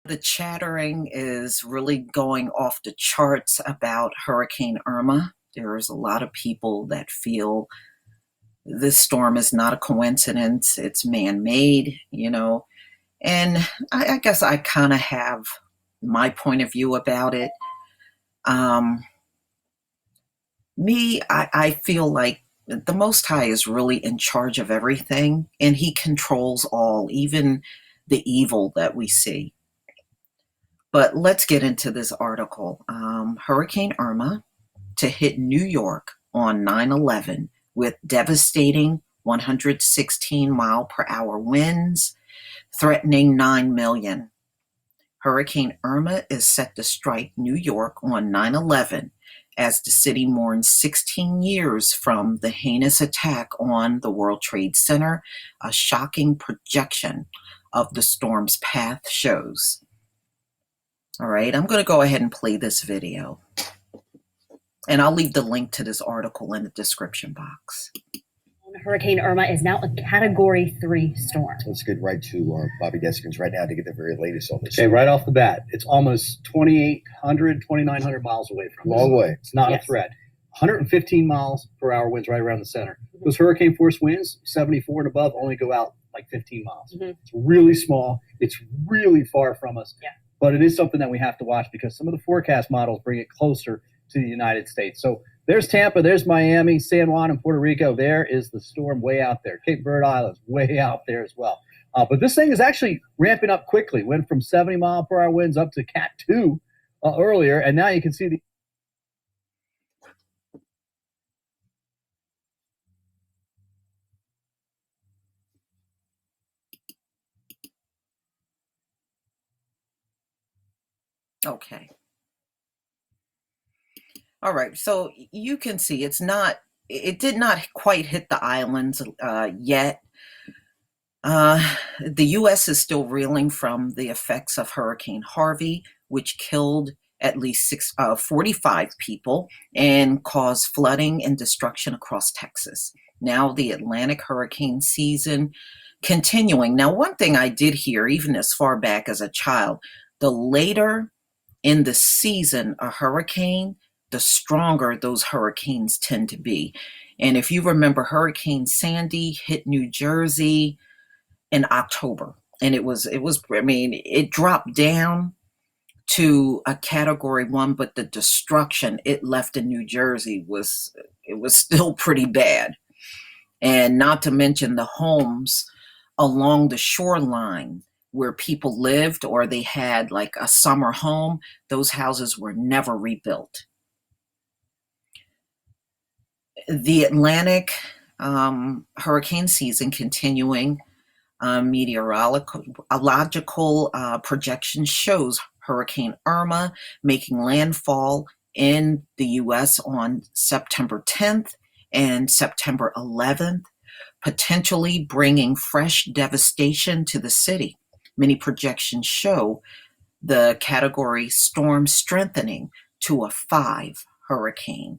The chattering is really going off the charts about Hurricane Irma. There's a lot of people that feel this storm is not a coincidence, it's man made. And I guess I kind of have my point of view about it. Um, I feel like the Most High is really in charge of everything, and He controls all, even the evil that we see. But let's get into this article. Hurricane Irma to hit New York on 9/11 with devastating 116 mile per hour winds, threatening 9 million. Hurricane Irma is set to strike New York on 9/11 as the city mourns 16 years from the heinous attack on the World Trade Center. A shocking projection of the storm's path shows. All right, I'm going to go ahead and play this video. And I'll leave the link to this article in the description box. Hurricane Irma is now a Category 3 storm. Let's get right to Bobby Deskins right now to get the very latest on this. Okay, right off the bat, it's almost 2,800, 2,900 miles away from us. Long way. It's not a threat. 115 miles per hour winds right around the center. Those hurricane force winds, 74 and above, only go out like 15 miles. It's really small. It's really far from us. Yeah. But it is something that we have to watch because some of the forecast models bring it closer to the United States. So there's Tampa, there's Miami, San Juan, and Puerto Rico. There is the storm way out there. Cape Verde Islands way out there as well. But this thing is actually ramping up quickly. Went from 70 mile per hour winds up to Cat 2 earlier, and now you can see the Okay. All right. So you can see it did not quite hit the islands yet. The U.S. is still reeling from the effects of Hurricane Harvey, which killed at least 45 people and caused flooding and destruction across Texas. Now the Atlantic hurricane season continuing. Now, one thing I did hear, even as far back as a child, the later in the season a hurricane, the stronger those hurricanes tend to be. And if you remember, Hurricane Sandy hit New Jersey in October, and it dropped down to a Category 1, but the destruction it left in New Jersey was still pretty bad. And not to mention the homes along the shoreline where people lived or they had like a summer home, those houses were never rebuilt. The Atlantic hurricane season continuing. Meteorological projection shows Hurricane Irma making landfall in the U.S. on September 10th and September 11th, potentially bringing fresh devastation to the city. Many projections show the category storm strengthening to a 5 hurricane,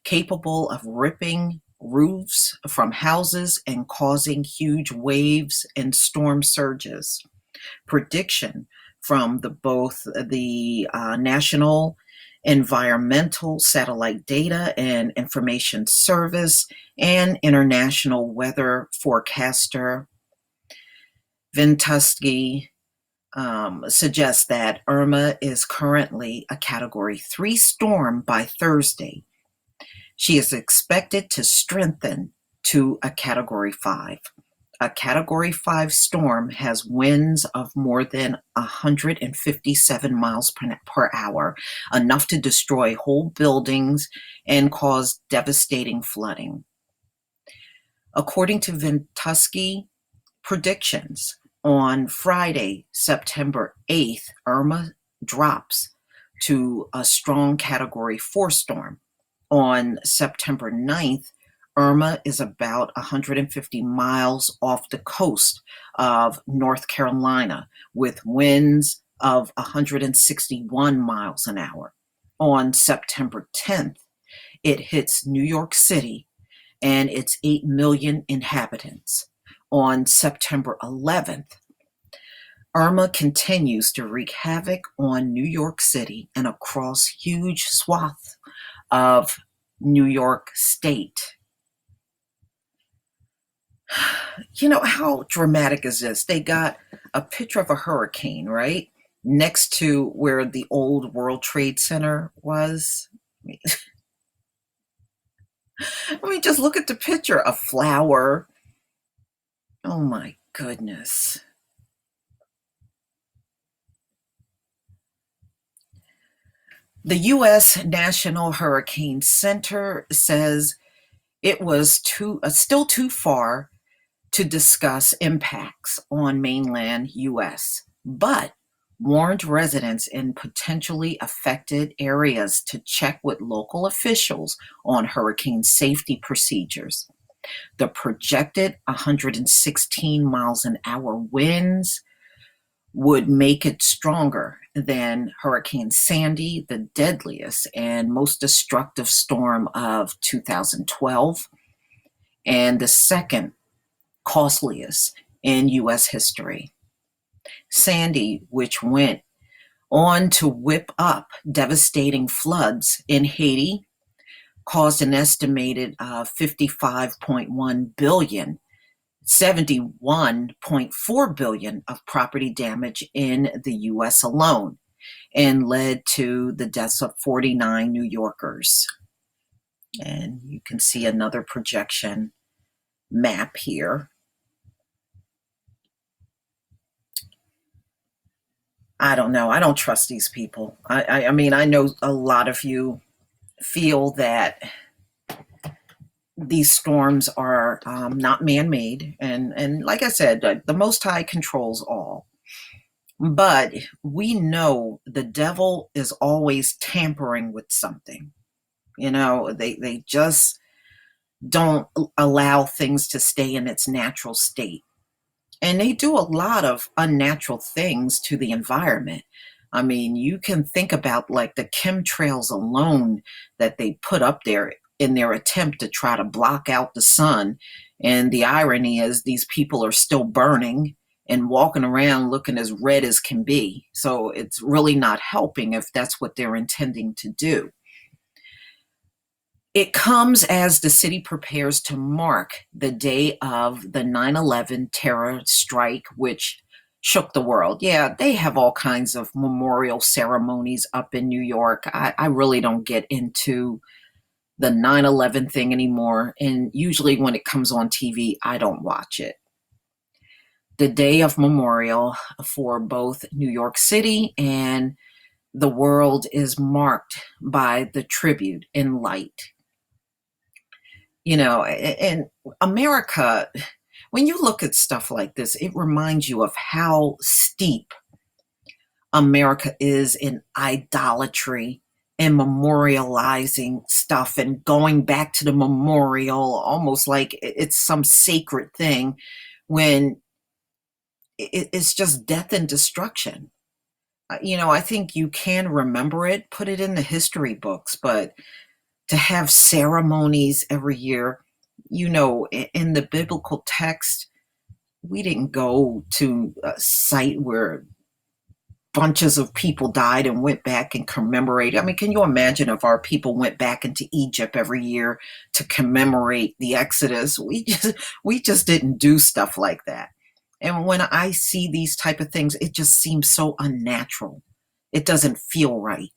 capable of ripping roofs from houses and causing huge waves and storm surges. Prediction from both the National Environmental Satellite Data and Information Service and international weather forecaster Ventusky suggests that Irma is currently a Category 3 storm by Thursday. She is expected to strengthen to a Category 5. A Category 5 storm has winds of more than 157 miles per hour, enough to destroy whole buildings and cause devastating flooding. According to Ventusky predictions, on Friday, September 8th, Irma drops to a strong Category 4 storm. On September 9th, Irma is about 150 miles off the coast of North Carolina with winds of 161 miles an hour. On September 10th, it hits New York City and its 8 million inhabitants. On September 11th, Irma continues to wreak havoc on New York City and across huge swaths of New York State. You know, how dramatic is this? They got a picture of a hurricane, right? Next to where the old World Trade Center was. I mean, just look at the picture. A flower. Oh my goodness. The U.S. National Hurricane Center says it was still too far to discuss impacts on mainland U.S., but warned residents in potentially affected areas to check with local officials on hurricane safety procedures. The projected 116 miles an hour winds would make it stronger than Hurricane Sandy, the deadliest and most destructive storm of 2012, and the second costliest in U.S. history. Sandy, which went on to whip up devastating floods in Haiti, caused an estimated 55.1 billion, 71.4 billion of property damage in the US alone, and led to the deaths of 49 New Yorkers. And you can see another projection map here. I don't know. I don't trust these people. I mean, I know a lot of you feel that these storms are not man-made, and like I said, the Most High controls all. But we know the devil is always tampering with something. You know, they just don't allow things to stay in its natural state. And they do a lot of unnatural things to the environment. I mean, you can think about like the chemtrails alone that they put up there in their attempt to try to block out the sun. And the irony is these people are still burning and walking around looking as red as can be. So it's really not helping if that's what they're intending to do. It comes as the city prepares to mark the day of the 9/11 terror strike, which shook the world. Yeah, they have all kinds of memorial ceremonies up in New York. I really don't get into the 9/11 thing anymore. And usually when it comes on TV, I don't watch it. The day of memorial for both New York City and the world is marked by the tribute in light. You know, and America, when you look at stuff like this, it reminds you of how steep America is in idolatry and memorializing stuff and going back to the memorial almost like it's some sacred thing when it's just death and destruction. You know, I think you can remember it, put it in the history books, but to have ceremonies every year, you know, in the biblical text, we didn't go to a site where bunches of people died and went back and commemorated. I mean, can you imagine if our people went back into Egypt every year to commemorate the Exodus? We just didn't do stuff like that. And when I see these type of things, it just seems so unnatural. It doesn't feel right.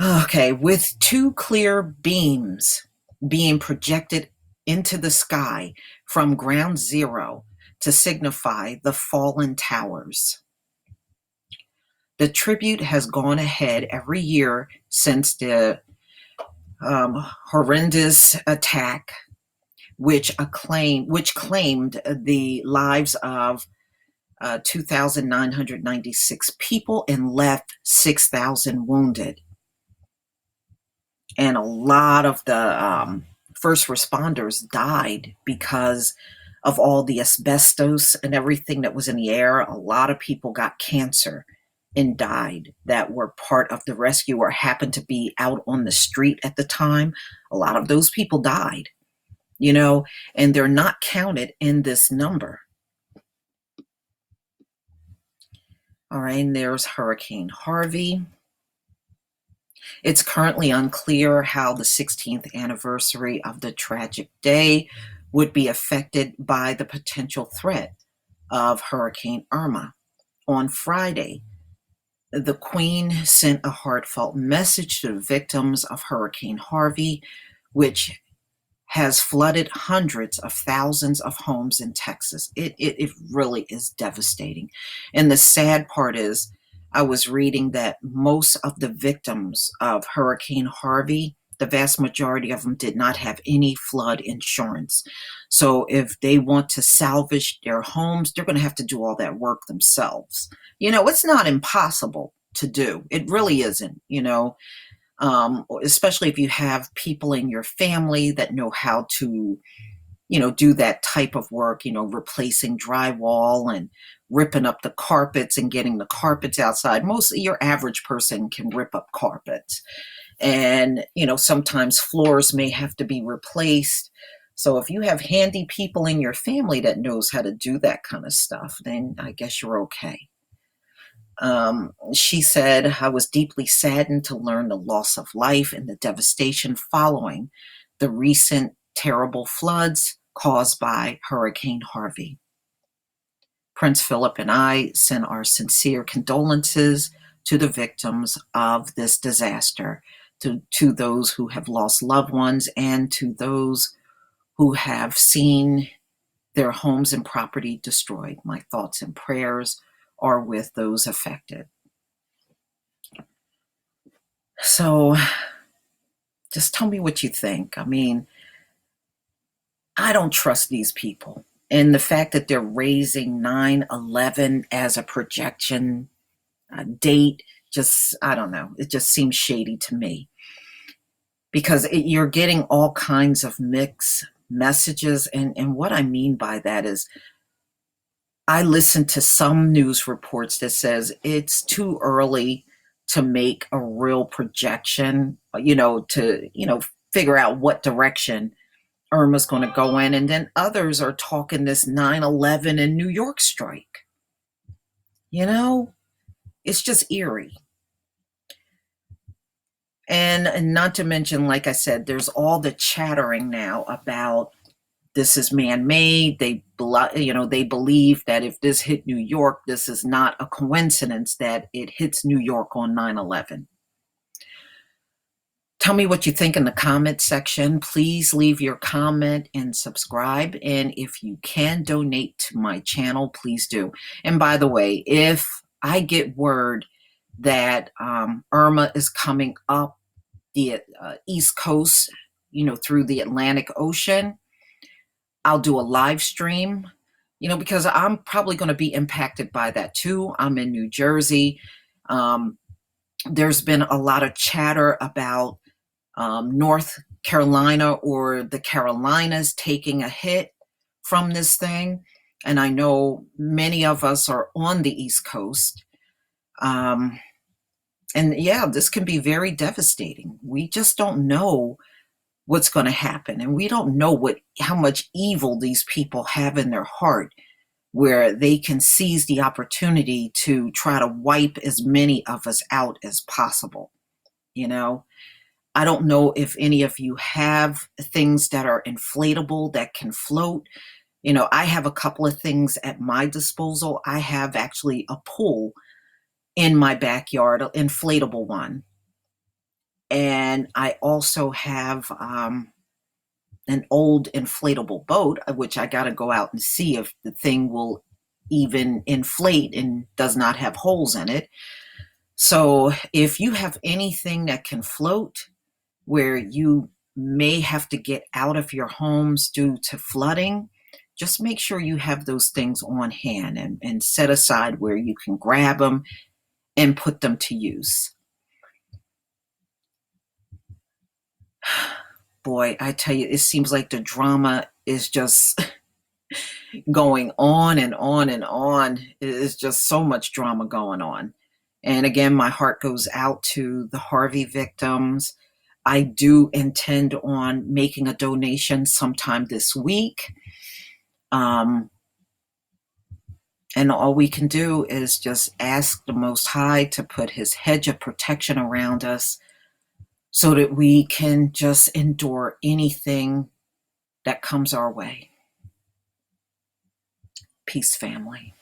Okay, with two clear beams being projected into the sky from ground zero to signify the fallen towers. The tribute has gone ahead every year since the horrendous attack, which claimed the lives of 2,996 people and left 6,000 wounded. And a lot of the first responders died because of all the asbestos and everything that was in the air. A lot of people got cancer and died that were part of the rescue or happened to be out on the street at the time. A lot of those people died, you know, and they're not counted in this number. All right, and there's Hurricane Harvey. It's currently unclear how the 16th anniversary of the tragic day would be affected by the potential threat of Hurricane Irma. On Friday, the Queen sent a heartfelt message to the victims of Hurricane Harvey, which has flooded hundreds of thousands of homes in Texas. It really is devastating. And the sad part is, I was reading that most of the victims of Hurricane Harvey, the vast majority of them did not have any flood insurance. So if they want to salvage their homes, they're going to have to do all that work themselves. It's not impossible to do. It really isn't, especially if you have people in your family that know how to, do that type of work, replacing drywall and ripping up the carpets and getting the carpets outside. Most your average person can rip up carpets. And, sometimes floors may have to be replaced. So if you have handy people in your family that knows how to do that kind of stuff, then I guess you're okay. She said, I was deeply saddened to learn the loss of life and the devastation following the recent terrible floods caused by Hurricane Harvey. Prince Philip and I send our sincere condolences to the victims of this disaster, to those who have lost loved ones, and to those who have seen their homes and property destroyed. My thoughts and prayers are with those affected. So just tell me what you think. I mean, I don't trust these people. And the fact that they're raising 9/11 as a projection date, I don't know. It just seems shady to me. Because you're getting all kinds of mixed messages. And what I mean by that is, I listen to some news reports that says it's too early to make a real projection, to figure out what direction Irma's going to go in. And then others are talking this 9/11 in New York strike. It's just eerie. And not to mention, like I said, there's all the chattering now about this is man-made. They believe that if this hit New York, this is not a coincidence that it hits New York on 9/11. Tell me what you think in the comment section. Please leave your comment and subscribe. And if you can donate to my channel, please do. And by the way, if I get word that Irma is coming up the East Coast, through the Atlantic Ocean, I'll do a live stream, because I'm probably going to be impacted by that too. I'm in New Jersey. There's been a lot of chatter about North Carolina or the Carolinas taking a hit from this thing. And I know many of us are on the East Coast. And yeah, this can be very devastating. We just don't know what's going to happen. And we don't know how much evil these people have in their heart, where they can seize the opportunity to try to wipe as many of us out as possible. I don't know if any of you have things that are inflatable that can float. I have a couple of things at my disposal. I have actually a pool in my backyard, an inflatable one. And I also have an old inflatable boat, which I got to go out and see if the thing will even inflate and does not have holes in it. So if you have anything that can float, where you may have to get out of your homes due to flooding, just make sure you have those things on hand and set aside where you can grab them and put them to use. Boy, I tell you, it seems like the drama is just going on and on and on. It's just so much drama going on. And again, my heart goes out to the Harvey victims. I do intend on making a donation sometime this week. And all we can do is just ask the Most High to put his hedge of protection around us so that we can just endure anything that comes our way. Peace, family.